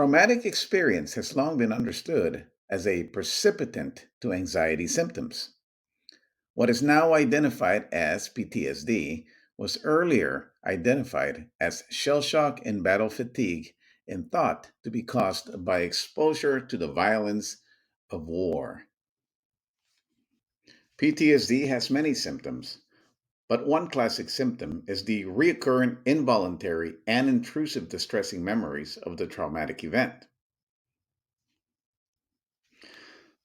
Traumatic experience has long been understood as a precipitant to anxiety symptoms. What is now identified as PTSD was earlier identified as shell shock and battle fatigue and thought to be caused by exposure to the violence of war. PTSD has many symptoms, but one classic symptom is the recurrent involuntary and intrusive distressing memories of the traumatic event.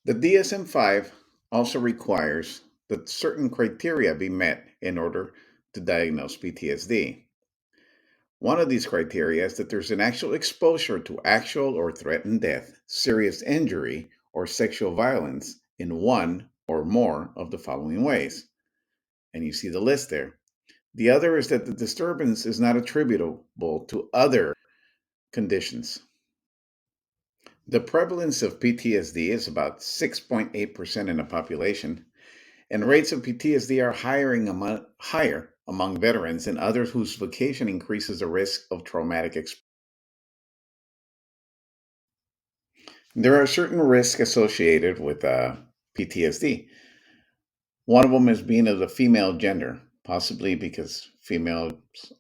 The DSM 5 also requires that certain criteria be met in order to diagnose PTSD. One of these criteria is that there's an actual exposure to actual or threatened death, serious injury, or sexual violence in one or more of the following ways. And you see the list there. The other is that the disturbance is not attributable to other conditions. The prevalence of PTSD is about 6.8% in the population, and rates of PTSD are higher among veterans and others whose vocation increases the risk of traumatic experience. There are certain risks associated with PTSD. One of them is being of the female gender, possibly because females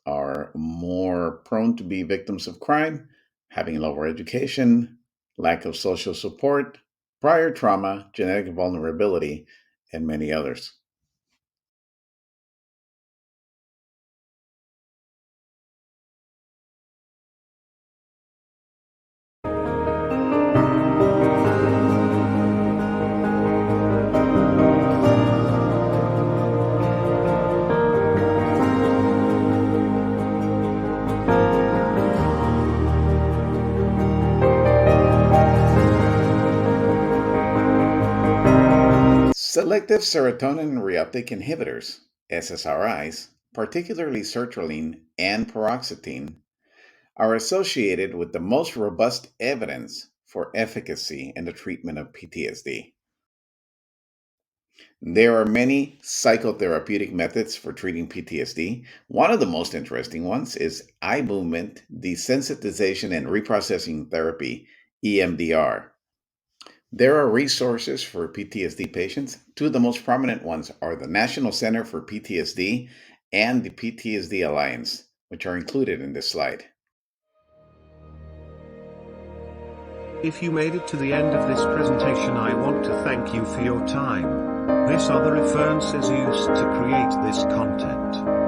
are more prone to be victims of crime, having lower education, lack of social support, prior trauma, genetic vulnerability, and many others. Selective serotonin reuptake inhibitors, SSRIs, particularly sertraline and paroxetine, are associated with the most robust evidence for efficacy in the treatment of PTSD. There are many psychotherapeutic methods for treating PTSD. One of the most interesting ones is eye movement desensitization and reprocessing therapy, EMDR. There are resources for PTSD patients. Two of the most prominent ones are the National Center for PTSD and the PTSD Alliance, which are included in this slide. If you made it to the end of this presentation, I want to thank you for your time. This are the references used to create this content.